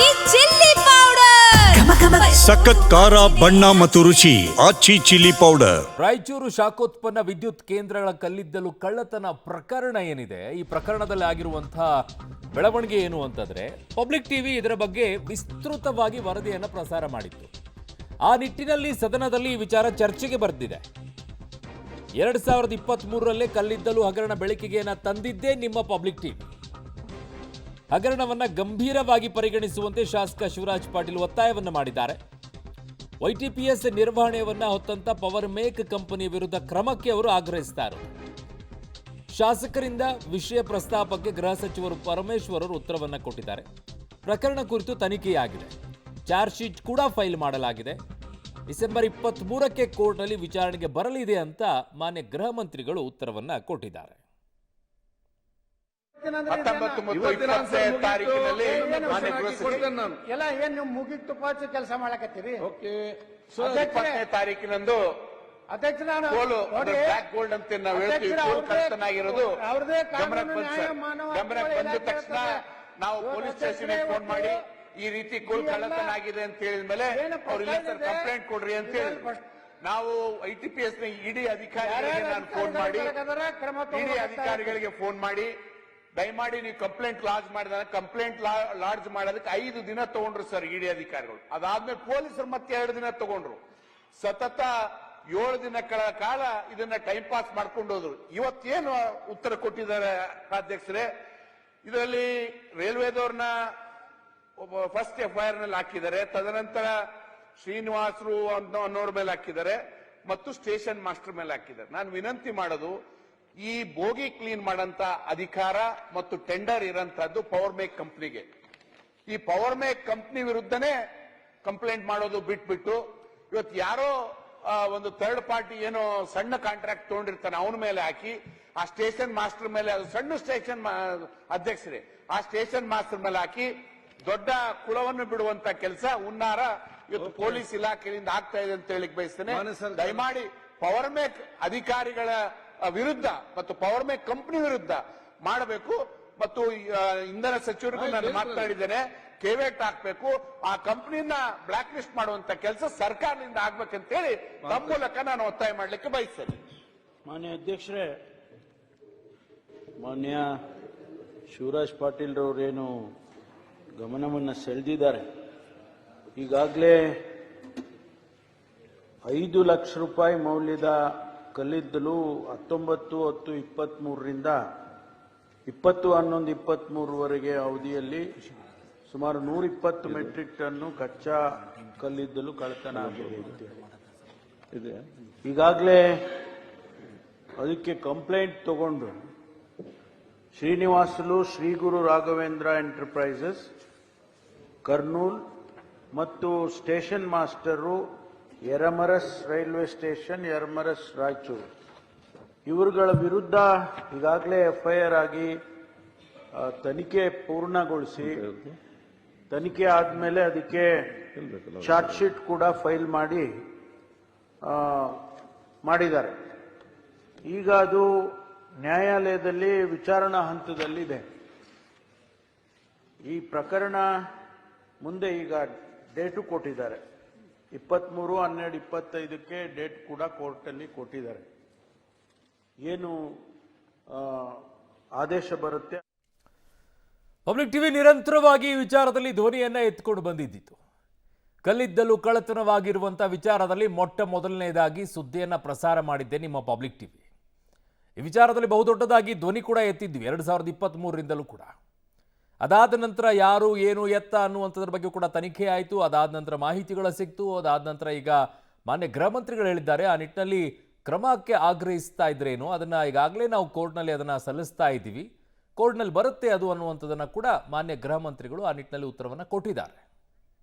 ಆಚಿ chilli powder ಸಖತ್ ಖಾರ ಬಣ್ಣ ಮತ್ತು ರುಚಿ ಆಚಿ ಚಿಲ್ಲಿ ಪೌಡರ್. ರಾಯಚೂರು ಶಾಖೋತ್ಪನ್ನ ವಿದ್ಯುತ್ ಕೇಂದ್ರಗಳ ಕಲ್ಲಿದ್ದಲು ಕಳ್ಳತನ ಪ್ರಕರಣ ಏನಿದೆ, ಈ ಪ್ರಕರಣದಲ್ಲಿ ಆಗಿರುವಂತಹ ಬೆಳವಣಿಗೆ ಏನು ಅಂತಂದ್ರೆ, ಪಬ್ಲಿಕ್ ಟಿವಿ ಇದರ ಬಗ್ಗೆ ವಿಸ್ತೃತವಾಗಿ ವರದಿಯನ್ನು ಪ್ರಸಾರ ಮಾಡಿತ್ತು. ಆ ನಿಟ್ಟಿನಲ್ಲಿ ಸದನದಲ್ಲಿ ಈ ವಿಚಾರ ಚರ್ಚೆಗೆ ಬರ್ತಿದೆ. 2023ರಲ್ಲೇ ಕಲ್ಲಿದ್ದಲು ಹಗರಣ ಬೆಳಕಿಗೆ ತಂದಿದ್ದೇ ನಿಮ್ಮ ಪಬ್ಲಿಕ್ ಟಿವಿ. ಹಗರಣವನ್ನ ಗಂಭೀರವಾಗಿ ಪರಿಗಣಿಸುವಂತೆ ಶಾಸಕ ಶಿವರಾಜ್ ಪಾಟೀಲ್ ಒತ್ತಾಯವನ್ನು ಮಾಡಿದ್ದಾರೆ. YTPS ನಿರ್ವಹಣೆಯನ್ನ ಹೊತ್ತಂತ ಪವರ್ ಮೇಕ್ ಕಂಪನಿ ವಿರುದ್ಧ ಕ್ರಮಕ್ಕೆ ಅವರು ಆಗ್ರಹಿಸುತ್ತಾರೆ. ಶಾಸಕರಿಂದ ವಿಷಯ ಪ್ರಸ್ತಾಪಕ್ಕೆ ಗೃಹ ಸಚಿವರು ಪರಮೇಶ್ವರರು ಉತ್ತರವನ್ನ ಕೊಟ್ಟಿದ್ದಾರೆ. ಪ್ರಕರಣ ಕುರಿತು ತನಿಖೆಯಾಗಿದೆ, ಚಾರ್ಜ್ ಶೀಟ್ ಕೂಡ ಫೈಲ್ ಮಾಡಲಾಗಿದೆ. ಡಿಸೆಂಬರ್ 23ಕ್ಕೆ ಕೋರ್ಟ್ನಲ್ಲಿ ವಿಚಾರಣೆಗೆ ಬರಲಿದೆ ಅಂತ ಮಾನ್ಯ ಗೃಹ ಮಂತ್ರಿಗಳು ಉತ್ತರವನ್ನ ಕೊಟ್ಟಿದ್ದಾರೆ. 19 ತಾರೀಕಿನಲ್ಲಿ ಎಲ್ಲ ಏನ್ ನೀವು ಮುಗಿಟ್ಟು ಪಾಚು ಕೆಲಸ ಮಾಡಕತ್ತೀರಿ. 20ನೇ ತಾರೀಕಿನಂದು ಬ್ಲಾಕ್ ಗೋಲ್ಡ್ ಅಂತ ನಾವು ಹೇಳ್ತೀವಿ, ಕಳ್ಳತನಾಗಿರೋದು ಗಮನಕ್ಕೆ ಬಂದ ತಕ್ಷಣ ನಾವು ಪೊಲೀಸ್ ಸ್ಟೇಷನ್ಗೆ ಫೋನ್ ಮಾಡಿ ಈ ರೀತಿ ಕೋಲ್ ಕಳ್ಳತನಾಗಿದೆ ಅಂತ ಹೇಳಿದ ಮೇಲೆ ಅವ್ರಿಲ್ಲ ಸರ್ ಕಂಪ್ಲೇಂಟ್ ಕೊಡ್ರಿ ಅಂತ ಹೇಳಿ ನಾವು ITPS ನ ಇಡಿ ಅಧಿಕಾರಿಗಳಿಗೆ ನಾನು ಫೋನ್ ಮಾಡಿ ಇಡಿ ಅಧಿಕಾರಿಗಳಿಗೆ ಫೋನ್ ಮಾಡಿ ದಯಮಾಡಿ ನೀವು ಕಂಪ್ಲೇಂಟ್ ಲಾಡ್ಜ್ ಮಾಡಿದಾಗ ಕಂಪ್ಲೇಂಟ್ ಲಾಡ್ಜ್ ಮಾಡೋದಕ್ಕೆ 5 ದಿನ ತಗೊಂಡ್ರು ಸರ್ ಇಡಿ ಅಧಿಕಾರಿಗಳು. ಅದಾದ್ಮೇಲೆ ಪೊಲೀಸರು ಮತ್ತೆ 2 ದಿನ ತಗೊಂಡ್ರು. ಸತತ 7 ದಿನಗಳ ಕಾಲ ಇದನ್ನ ಟೈಮ್ ಪಾಸ್ ಮಾಡ್ಕೊಂಡು ಹೋದ್ರು. ಇವತ್ತೇನು ಉತ್ತರ ಕೊಟ್ಟಿದ್ದಾರೆ ಅಧ್ಯಕ್ಷರೇ, ಇದರಲ್ಲಿ ರೈಲ್ವೆದವ್ರನ್ನ ಫಸ್ಟ್ FIR ನಲ್ಲಿ ಹಾಕಿದ್ದಾರೆ, ತದನಂತರ ಶ್ರೀನಿವಾಸರು ಅನ್ನೋರ್ ಮೇಲೆ ಹಾಕಿದ್ದಾರೆ ಮತ್ತು ಸ್ಟೇಷನ್ ಮಾಸ್ಟರ್ ಮೇಲೆ ಹಾಕಿದ್ದಾರೆ. ನಾನು ವಿನಂತಿ ಮಾಡೋದು, ಈ ಬೋಗಿ ಕ್ಲೀನ್ ಮಾಡಂತ ಅಧಿಕಾರ ಮತ್ತು ಟೆಂಡರ್ ಇರಂತದ್ದು ಪವರ್ ಮೇಕ್ ಕಂಪ್ನಿಗೆ. ಈ ಪವರ್ ಮೇಕ್ ಕಂಪ್ನಿ ವಿರುದ್ಧನೇ ಕಂಪ್ಲೇಂಟ್ ಮಾಡೋದು ಬಿಟ್ಬಿಟ್ಟು ಇವತ್ತು ಯಾರೋ ಒಂದು ಥರ್ಡ್ ಪಾರ್ಟಿ ಏನೋ ಸಣ್ಣ ಕಾಂಟ್ರಾಕ್ಟ್ ತಗೊಂಡಿರ್ತಾನೆ ಅವನ ಮೇಲೆ ಹಾಕಿ ಆ ಸ್ಟೇಷನ್ ಮಾಸ್ಟರ್ ಮೇಲೆ, ಅದು ಸಣ್ಣ ಸ್ಟೇಷನ್ ಅಧ್ಯಕ್ಷರೇ, ಆ ಸ್ಟೇಷನ್ ಮಾಸ್ಟರ್ ಮೇಲೆ ಹಾಕಿ ದೊಡ್ಡ ಕುಳವನ್ನು ಬಿಡುವಂತ ಕೆಲಸ ಹುನ್ನಾರ ಇವತ್ತು ಪೊಲೀಸ್ ಇಲಾಖೆಯಿಂದ ಆಗ್ತಾ ಇದೆ ಅಂತ ಹೇಳಿಕ್ ಬಯಸ್ತೇನೆ. ದಯಮಾಡಿ ಪವರ್ ಮೇಕ್ ಅಧಿಕಾರಿಗಳ ವಿರುದ್ಧ ಮತ್ತು ಪವರ್ ಮೇಕ್ ಕಂಪನಿ ವಿರುದ್ಧ ಮಾಡಬೇಕು. ಮತ್ತು ಇಂಧನ ಸಚಿವರಿಗೂ ನಾನು ಮಾತನಾಡಿದ್ದೇನೆ, ಕೇವೇಟ್ ಹಾಕಬೇಕು, ಆ ಕಂಪನಿಯನ್ನ ಬ್ಲಾಕ್ ಲಿಸ್ಟ್ ಮಾಡುವಂತ ಕೆಲಸ ಸರ್ಕಾರದಿಂದ ಆಗ್ಬೇಕಂತೇಳಿ ತಮ್ಮ ಮೂಲಕ ನಾನು ಒತ್ತಾಯ ಮಾಡಲಿಕ್ಕೆ ಬಯಸ್ತೇನೆ. ಮಾನ್ಯ ಅಧ್ಯಕ್ಷರೇ, ಮಾನ್ಯ ಶಿವರಾಜ್ ಪಾಟೀಲ್ ರವರೇನು ಗಮನವನ್ನು ಸೆಳೆದಿದ್ದಾರೆ. ಈಗಾಗಲೇ 5 ಲಕ್ಷ ರೂಪಾಯಿ ಮೌಲ್ಯದ ಕಲ್ಲಿದ್ದಲು 19/10/23ರಿಂದ 20/11/23ವರೆಗೆ ಅವಧಿಯಲ್ಲಿ ಸುಮಾರು 120 ಮೆಟ್ರಿಕ್ ಟನ್ನು ಕಚ್ಚಾ ಕಲ್ಲಿದ್ದಲು ಕಳ್ಳತನ ಆಗಿದೆ. ಈಗಾಗಲೇ ಅದಕ್ಕೆ ಕಂಪ್ಲೇಂಟ್ ತಗೊಂಡು ಶ್ರೀನಿವಾಸಲು ಶ್ರೀ ಗುರು ರಾಘವೇಂದ್ರ ಎಂಟರ್ಪ್ರೈಸಸ್ ಕರ್ನೂಲ್ ಮತ್ತು station master Yermaras railway station, Yermaras Raichur, ಇವರುಗಳ ವಿರುದ್ಧ ಈಗಾಗಲೇ FIR ಆಗಿ ತನಿಖೆ ಪೂರ್ಣಗೊಳಿಸಿ, ತನಿಖೆ ಆದಮೇಲೆ ಅದಕ್ಕೆ ಚಾರ್ಜ್ ಶೀಟ್ ಕೂಡ ಫೈಲ್ ಮಾಡಿದ್ದಾರೆ. ಈಗ ಅದು ನ್ಯಾಯಾಲಯದಲ್ಲಿ ವಿಚಾರಣಾ ಹಂತದಲ್ಲಿದೆ. ಈ ಪ್ರಕರಣ ಮುಂದೆ ಈಗ ಡೇಟು ಕೊಟ್ಟಿದ್ದಾರೆ, 23/12/25ಕ್ಕೆ ಡೇಟ್ ಕೂಡ ಕೋರ್ಟಲ್ಲಿ ಕೊಟ್ಟಿದ್ದಾರೆ. ಏನು ಆದೇಶ ಬರುತ್ತೆ. ಪಬ್ಲಿಕ್ ಟಿವಿ ನಿರಂತರವಾಗಿ ಈ ವಿಚಾರದಲ್ಲಿ ಧ್ವನಿಯನ್ನ ಎತ್ಕೊಂಡು ಬಂದಿದ್ದಿತ್ತು. ಕಲ್ಲಿದ್ದಲು ಕಳ್ಳತನವಾಗಿರುವಂತಹ ವಿಚಾರದಲ್ಲಿ ಮೊಟ್ಟ ಮೊದಲನೇದಾಗಿ ಸುದ್ದಿಯನ್ನ ಪ್ರಸಾರ ಮಾಡಿದ್ದೆ ನಿಮ್ಮ ಪಬ್ಲಿಕ್ ಟಿವಿ. ಈ ವಿಚಾರದಲ್ಲಿ ಬಹುದೊಡ್ಡದಾಗಿ ಧ್ವನಿ ಕೂಡ ಎತ್ತಿದ್ವಿ 2023ರಿಂದಲೂ ಕೂಡ. ಅದಾದ ನಂತರ ಯಾರು ಏನು ಎತ್ತ ಅನ್ನುವಂಥದ್ರ ಬಗ್ಗೆ ಕೂಡ ತನಿಖೆ ಆಯಿತು. ಅದಾದ ನಂತರ ಮಾಹಿತಿಗಳು ಸಿಕ್ತು. ಅದಾದ ನಂತರ ಈಗ ಮಾನ್ಯ ಗೃಹ ಮಂತ್ರಿಗಳು ಹೇಳಿದ್ದಾರೆ, ಆ ನಿಟ್ಟಿನಲ್ಲಿ ಕ್ರಮಕ್ಕೆ ಆಗ್ರಹಿಸ್ತಾ ಇದ್ರೇನು, ಅದನ್ನು ಈಗಾಗಲೇ ನಾವು ಕೋರ್ಟ್ನಲ್ಲಿ ಅದನ್ನು ಸಲ್ಲಿಸ್ತಾ ಇದ್ದೀವಿ, ಕೋರ್ಟ್ನಲ್ಲಿ ಬರುತ್ತೆ ಅದು ಅನ್ನುವಂಥದ್ದನ್ನು ಕೂಡ ಮಾನ್ಯ ಗೃಹ ಮಂತ್ರಿಗಳು ಆ ನಿಟ್ಟಿನಲ್ಲಿ ಉತ್ತರವನ್ನು ಕೊಟ್ಟಿದ್ದಾರೆ.